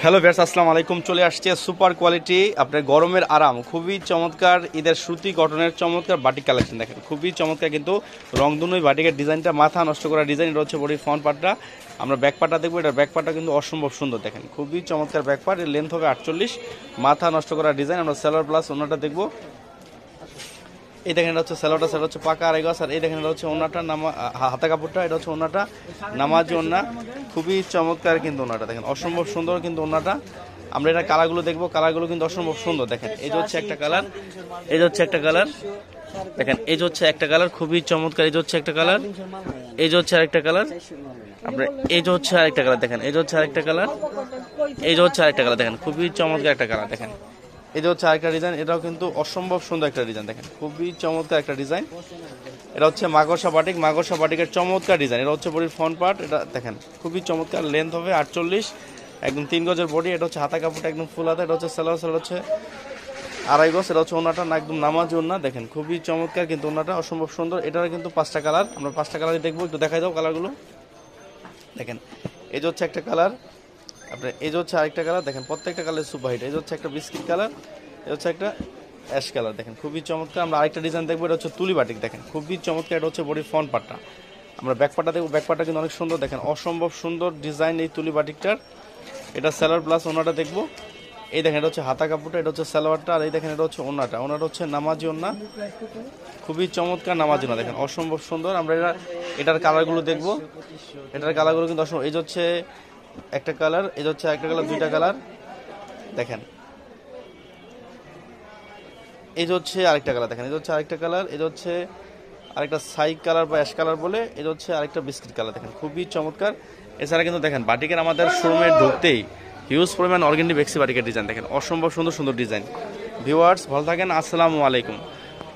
Hello viewers, আসসালামু আলাইকুম। চলে আসছে সুপার কোয়ালিটি আপনার গরমের আরাম, খুবই চমৎকার ঈদের সুতি কটনের চমৎকার বাটিক কালেকশন। দেখেন খুবই চমৎকার, কিন্তু রংধনুই বাটিকের ডিজাইনটা মাথা নষ্ট করা ডিজাইন। এটা হচ্ছে বডির ফ্রন্ট পার্টটা, আমরা ব্যাক পার্টটা দেখবো। এটার ব্যাক পার্টটা কিন্তু অসম্ভব সুন্দর, দেখেন খুবই চমৎকার ব্যাক পার্ট। এর লেন্থ হবে 48, মাথা নষ্ট করা ডিজাইন। আমরা সেলার প্লাস ওনাটা দেখবো। এই দেখেন এটা হচ্ছে সেলোটা, সেটা হচ্ছে পাকা আড়াই গজ। আর এই দেখেন এটা হচ্ছে ওনাটা হাতা কাপড়টা, এটা হচ্ছে ওনাটা নামাজি ওনা, খুবই চমৎকার কিন্তু ওনাটা দেখেন অসম্ভব সুন্দর কিন্তু ওনাটা। আমরা এটা কালারগুলো দেখবো, কালারগুলো কিন্তু অসম্ভব সুন্দর। দেখেন এই যে হচ্ছে একটা কালার, এই যে হচ্ছে একটা কালার, দেখেন এই যে হচ্ছে একটা কালার খুবই চমৎকার। এই যে হচ্ছে একটা কালার, এই যে হচ্ছে আরেকটা কালার, আপনার এই যে হচ্ছে আরেকটা কালার, দেখেন এই যে হচ্ছে আরেকটা কালার, এই যে হচ্ছে আরেকটা কালার, দেখেন খুবই চমৎকার একটা কালার। দেখেন এই যে হচ্ছে আরেকটা ডিজাইন, এটাও কিন্তু অসম্ভব সুন্দর একটা ডিজাইন। দেখেন খুবই চমৎকার একটা ডিজাইন। এটা হচ্ছে মাগসা বাটিক, মাগসা বাটিকের চমৎকার ডিজাইন। এটা হচ্ছে বডির ফ্রন্ট পার্ট, এটা দেখেন খুবই চমৎকার। লেন্থ হবে 48, একদম 3 গজের বডি। এটা হচ্ছে হাতা কাপড়টা একদম ফুল হাতা। এটা হচ্ছে সালোয়ার, সালোয়ার হচ্ছে আড়াই গজ। এটা হচ্ছে ওনাটা না একদম নামাজি ওনা, দেখেন খুবই চমৎকার কিন্তু ওনাটা অসম্ভব সুন্দর। এটার কিন্তু 5টা কালার, আমরা 5টা কালারই দেখবো। একটু দেখাই দাও কালারগুলো। দেখেন এই যে হচ্ছে একটা কালার, আপনার এই যে হচ্ছে আরেকটা কালার, দেখেন প্রত্যেকটা কালার সুপার হিট। এই যে হচ্ছে একটা বিস্কিট কালার, এটা হচ্ছে একটা অ্যাশ কালার, দেখেন খুবই চমৎকার। আমরা আরেকটা ডিজাইন দেখবো, এটা হচ্ছে তুলি বাটিক, দেখেন খুবই চমৎকার। এটা হচ্ছে বডির ফ্রন্ট পার্টটা, আমরা ব্যাক পার্টটা দেখবো। ব্যাক পার্টটা কিন্তু অনেক সুন্দর, দেখেন অসম্ভব সুন্দর ডিজাইন এই তুলি বাটিকটার। এটা সেলার প্লাস ওনাটা দেখবো। এই দেখেন এটা হচ্ছে হাতা কাপড়টা, এটা হচ্ছে সালোয়ারটা। আর এই দেখেন এটা হচ্ছে ওনাটা, ওনাটা হচ্ছে নামাজি ওনা, খুবই চমৎকার নামাজি ওনা, দেখেন অসম্ভব সুন্দর। আমরা এটার কালারগুলো দেখবো, এটার কালারগুলো কিন্তু অসম্ভব। এই যে হচ্ছে একটা কালার, এই যে হচ্ছে একটা কালার, 2টা কালার, দেখেন এই যে হচ্ছে আরেকটা কালার, দেখেন এই যে হচ্ছে আরেকটা কালার, এই যে হচ্ছে আরেকটা সাই কালার বা অ্যাশ কালার বলে, এই যে হচ্ছে আরেকটা বিস্কিট কালার, দেখেন খুবই চমৎকার। এছাড়া কিন্তু দেখেন বাটিকের আমাদের শোরুমে ঢুকতেই হিউজ পরিমাণ অর্গেন্ডি বেক্সি বাটিকের ডিজাইন, দেখেন অসম্ভব সুন্দর সুন্দর ডিজাইন। ভিউয়ার্স ভালো থাকেন, আসসালামু আলাইকুম।